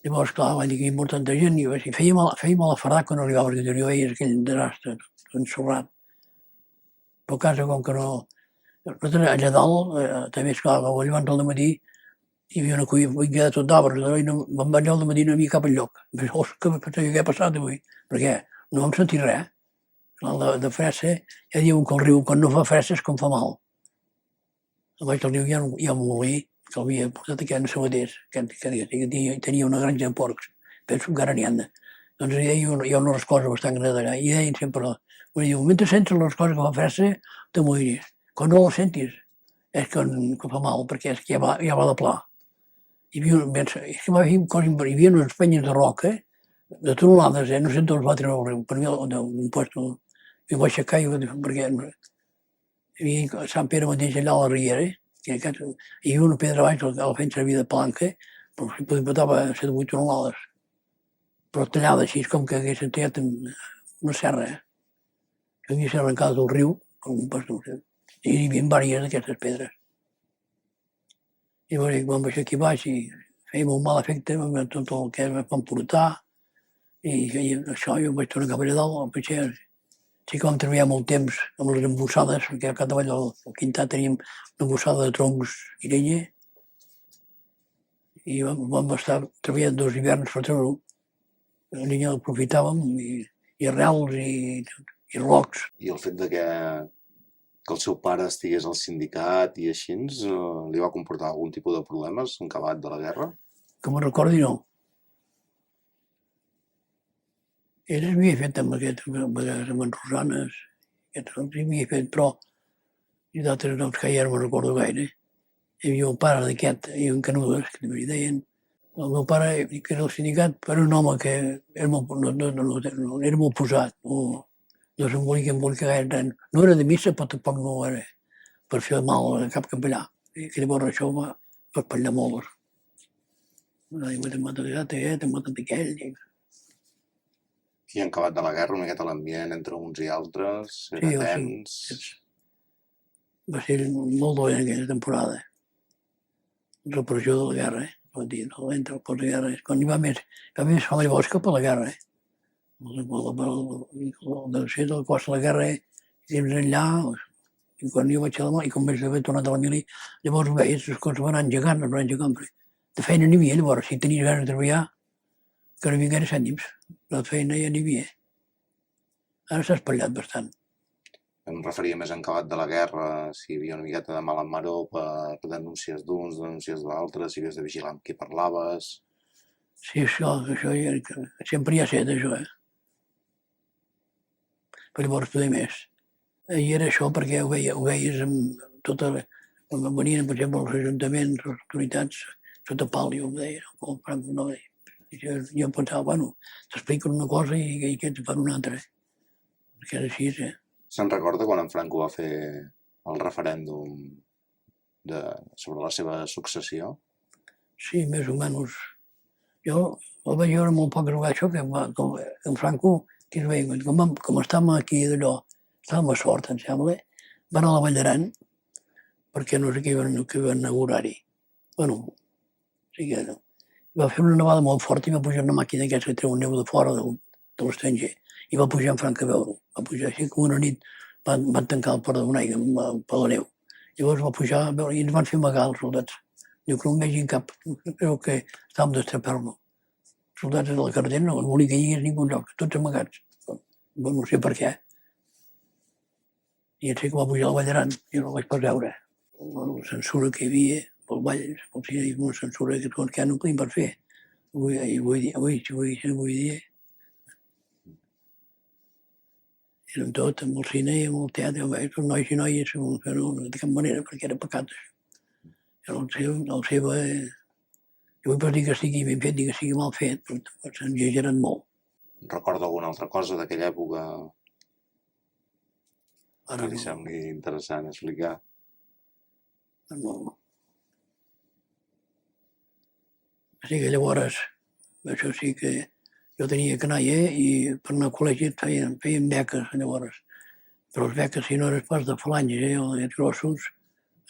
Llavors, clar, vaig dir que hi havia tanta gent i feia mal a fardar quan arribava, perquè Torelló veies aquell desastre, ensorrat. Però a casa, com que no... Allà dalt, també, esclar, quan llevant al matí, hi havia una cuina tot d'arbres, i vam ballar al matí no hi havia cap enlloc. Què ha passat avui? Perquè no vam sentir res. De fressa, ja diuen que el riu, quan no fa fressa, és com fa mal. A baix del riu hi ha un molí que l'havia portat aquí en Sabaters, que tenia una granja de porcs. Penso que ara n'hi ha. Doncs hi ha unes coses bastant grans allà. I deien sempre, mentre sents les coses que fa fressa, te moriries. Quan no les sentis, és que fa mal, perquè és que ja va de pla. Hi havia unes penyes de roca, de tonelades, no sé on els va treure el riu, per mi d'un puesto. I ho vaig aixecar perquè hi havia Sant Pere mateix allà a la riera, hi havia una pedra baix, la feien servir de palanca, però si podia portava 7 o 8 tonelades, però tallada així, com que haguessin tallat una serra, que havia estat arrencada del riu, com un pastor, i hi havia diverses d'aquestes pedres. I vam baixar aquí baix i feia molt mal efecte, tot el que vam portar, i això jo vaig tornar cap allà dalt, al Petxer. Sí que vam treballar molt temps amb les embossades, perquè a cada vall al quintar teníem una embossada de troncs i llenya, i vam estar treballant 2 hiverns per treure-ho. La niña aprofitàvem i arrels i rocs. I el fet de que el seu pare estigués al sindicat i així, li va comportar algun tipus de problemes en acabat de la guerra? Que me'n recordi, no. Ell havia fet amb aquests, a vegades amb en Rosanes, aquests els havia fet, però i d'altres noms que ja no me'n recordo gaire. Hi havia el pare d'aquest, i en Canudes, que també li deien. El meu pare, que era al sindicat, era un home que era molt, era molt posat, no s'embolica gaire. No era de missa, però tampoc no era per fer mal a cap capellà. I que llavors això va espatllar molt. T'he matat aquest, t'he matat aquell. I en acabat de la guerra, una miqueta l'ambient entre uns i altres, era tens... Va ser molt dolent aquella temporada. Repressió de la guerra, pot dir, entre el postguerra. Quan hi va més fama llavors que per la guerra. El ser de la costa de la guerra, temps enllà, i quan jo vaig a la mà, i com vaig haver tornat a la mili, llavors ho veies, les coses van engegant, de feina n'hi havia, llavors, si tenies ganes de treballar, que no hi havia gaire cèntims, però de feina ja n'hi havia. Ara s'ha espatllat bastant. Em referia més en acabat de la guerra, si hi havia una miqueta de mal en maror per denúncies d'uns, denúncies d'altres, si havies de vigilar amb qui parlaves... Sí, això ja, sempre hi ha set, això, Però llavors poder més. I era això perquè ho veies amb tota... Quan venien, per exemple, els ajuntaments, les autoritats, sota pal, jo ho deia, no, jo pensava, bueno, t'expliquen una cosa i que et fan una altra. Perquè és així, Se'n recorda quan en Franco va fer el referèndum sobre la seva successió? Sí, més o menys. Jo el vaig veure molt poc vegades, això, que en Franco, que es veia, com estàvem aquí d'allò, estàvem a sort, em sembla, van a la Vall d'Aran, perquè no sé què van inaugurar-hi. Bueno, sí que va fer una nevada molt forta i va pujar una màquina aquesta que treu neu de fora de l'estranger. I va pujar en Franc a veure-ho. Va pujar així com una nit van tancar el port de Bonaiga per la neu. Llavors va pujar a veure i ens van fer amagar els soldats. Diu que no em vegin cap, creu que estàvem d'estrapar-lo. Els soldats de la carretera no volia que hi hagués ningú lloc, tots amagats. No sé per què. I sé que va pujar a la Vall d'Aran, jo no el vaig pas veure. La censura que hi havia pel Vall, hi havia una censura que no podien per fer. Avui dia era amb tot, amb el cine i amb el teatre, els nois i noies, de cap manera, perquè era pecat. El seu, jo vull pas dir que estigui ben fet ni que sigui mal fet, però s'han exagerat molt. Recorda alguna altra cosa d'aquella època Ara que li sembli interessant explicar? No. Sí que llavors, això sí que jo tenia que anar i per anar al col·legi feien beques llavors. Però les beques, si no eres pas de falange o de grossos,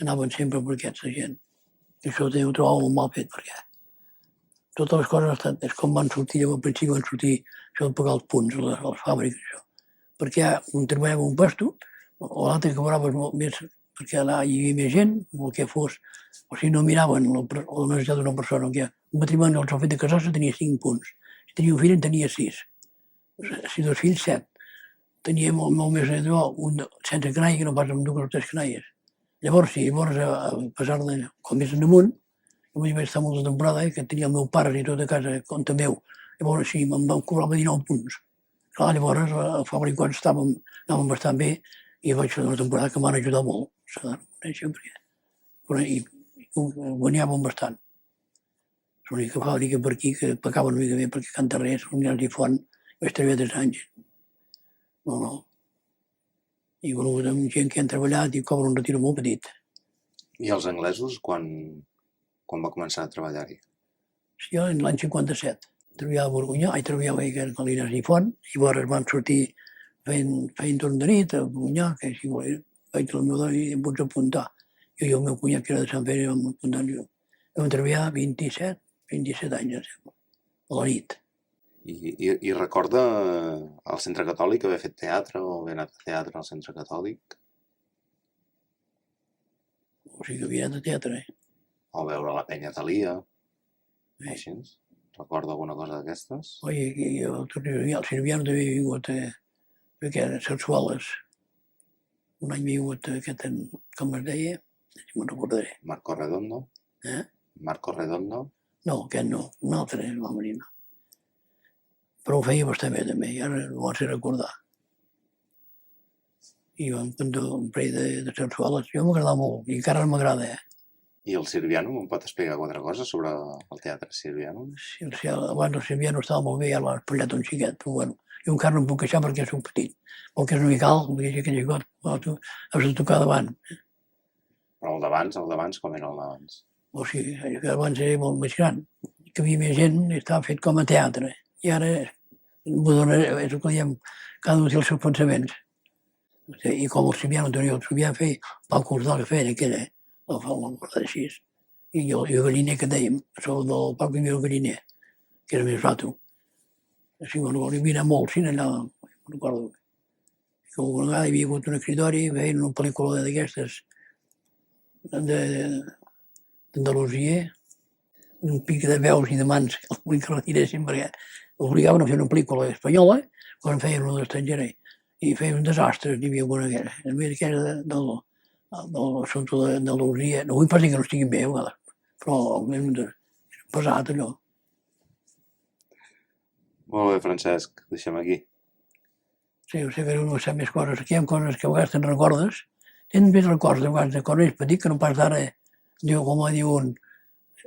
anaven sempre per aquesta gent. I això ho trobava molt mal fet, perquè totes les coses és com van sortir, al principi van sortir això de pagar els punts a les fàbriques, això. Perquè un treballava un puesto, o l'altre cobrava molt més, perquè allà hi havia més gent, o el que fos, o si no miraven la necessitat d'una persona, que un matrimoni el fet de casar-se tenia 5 punts, si tenia un fill en tenia 6, si 2 fills 7, tenia molt més d'allò, un sense canalla que no pas amb 2 o 3 canalles. Llavors, sí, a pesar de, com més en amunt, jo vaig estar molta temporada, que tenia el meu pare i tot a casa, compte meu, llavors sí, me'n van cobrar 19 punts. Clar, llavors, a fabricants anàvem bastant bé, i vaig fer una temporada que m'han ajudat molt, s'ha de reconèixer, perquè guanyàvem bastant. L'única fàbrica per aquí que pagava una mica bé, perquè Can Tarrés, Unitats i Font, vaig treballar 3 anys. No. I conegut amb gent que han treballat i cobra un retiro molt petit. I els anglesos, quan va començar a treballar-hi? Sí, l'any 57. Treballava a Borgunyà, treballava a Calinas i Font, i llavors van sortir feien torn de nit a Borgunyà, que si vaig a la meva dona i em pots apuntar. Jo i el meu cunyat, que era de Sant Pere, vam apuntar. Vam treballar 27 anys, a la nit. I recorda al Centre Catòlic haver fet teatre o haver anat a teatre al Centre Catòlic? O sigui que havia anat a teatre, O veure la penya Thalia? Així? Recorda alguna cosa d'aquestes? Oi, el Silviano també havia vingut a Sarsueles. Un any havia vingut aquest, com es deia, si me'n recordaré. Marco Redondo? Marco Redondo? No, aquest no, un altre va venir. Però ho feia bastant bé també, i ara no ho sé recordar. I vam prendre un parell de Sarsueles, jo m'agradava molt, i encara m'agrada, I el Silviano, em pot explicar 4 coses sobre el teatre Silviano? Sí, abans el Silviano estava molt bé, ara l'han espatllat un xiquet, però bueno, jo encara no em puc queixar perquè soc petit. O que és una mica alt, perquè aquell got, has de tocar davant. Però el d'abans, com era el d'abans? O sigui, que abans era molt més gran, que hi havia més gent i estava fet com a teatre. I ara és el que diem, cada un té els seus pensaments. I com el Silviano, el Silviano feia el curs del que feia aquella, el guardar així. I el Galliner que dèiem, el del Pau Quimio Galliner, que era més rato. Així, bueno, hi havia anat molt al cine allà, no recordo. Que una vegada hi havia hagut un escritori, veien una pel·lícula d'aquestes d'Andalusia, un pic de veus i de mans que la tiressin perquè obligaven a fer una pel·lícula espanyola quan feien una d'estrangera i feien un desastre, n'hi havia alguna que era. A més que era del assumpte d'Andalusia, no vull pas dir que no estiguin bé, a vegades, però almenys pesat allò. Molt bé, Francesc, deixem aquí. Sí, ho sé que no sap més coses. Aquí hi ha coses que a vegades te'n recordes. Tens més records de vegades de quan eres petit que no pas d'ara. Diu, com diu un...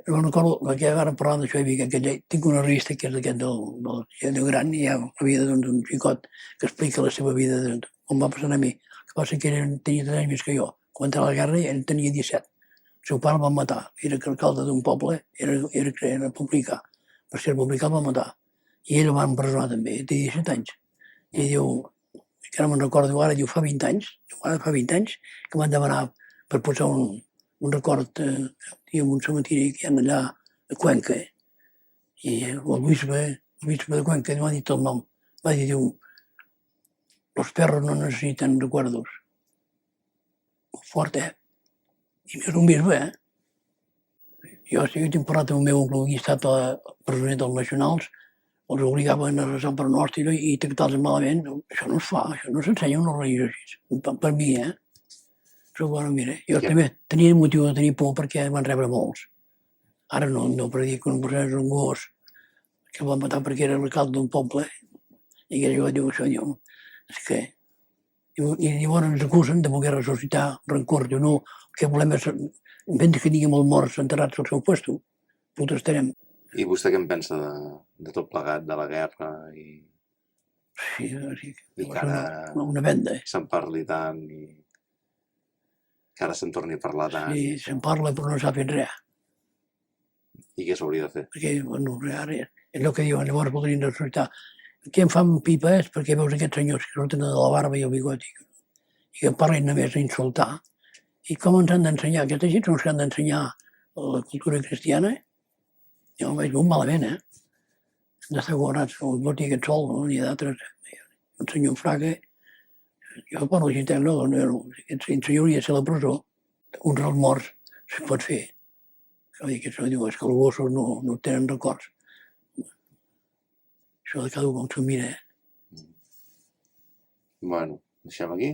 No recordo, que ara parlant d'això, tinc una revista que és d'aquest del gran, i hi ha la vida d'un xicot que explica la seva vida, com va passar a mi. El que passa que tenia 3 anys més que jo. Quan entrava a la guerra ell tenia 17. El seu pare el van matar. Era alcalde d'un poble, era republicà. Per ser republicà el van matar. I ell el van empresonar també, tenia 17 anys. I diu, que no me'n recordo ara, diu, fa 20 anys que van demanar per posar un record en un cementiri que hi ha allà a Cuenca. I el bisbe de Cuenca m'ha dit el nom. Va dir, diu, los perros no necesitan recuerdos. Fort, I més un bisbe, Jo tinc parlat amb el meu oncle, que ha estat presoner dels nacionals, els obligaven a resar per nostre i tractar-los malament. Això no es fa, això no s'ensenya una religió així. Per mi, Però bueno, mira, jo també tenia motiu de tenir por perquè van rebre molts. Ara no per dir que un posés un gos que el van matar perquè era l'alcalde d'un poble i que jo diu això, és que... I llavors ens acusen de voler ressuscitar rancor. Diu, no, el que volem és mentre que tinguem els morts enterrats al seu puesto, protestarem. I vostè què en pensa de tot plegat, de la guerra Sí, i que ara una venda. se'n parli tant i que ara se'n torni a parlar tant? Sí, se'n parla però no s'ha fet res. I què s'hauria de fer? Perquè, bueno, ara és el que diuen, llavors voldrien ressuscitar. Què em fan pipa és perquè veus aquests senyors que surten de la barba i el bigot i que parlen només a insultar. I com ens han d'ensenyar? Aquesta gent no s'han d'ensenyar la cultura cristiana? Jo ho veig molt malament, Han d'estar governats, no tinc aquest sol, no? N'hi ha d'altres. Un senyor Fraga, jo parlo de gent no, aquest senyor hauria de ser a la presó. Uns als morts es pot fer. És que els gossos no tenen records. Això de cada un com s'ho mira. Bueno, deixem aquí.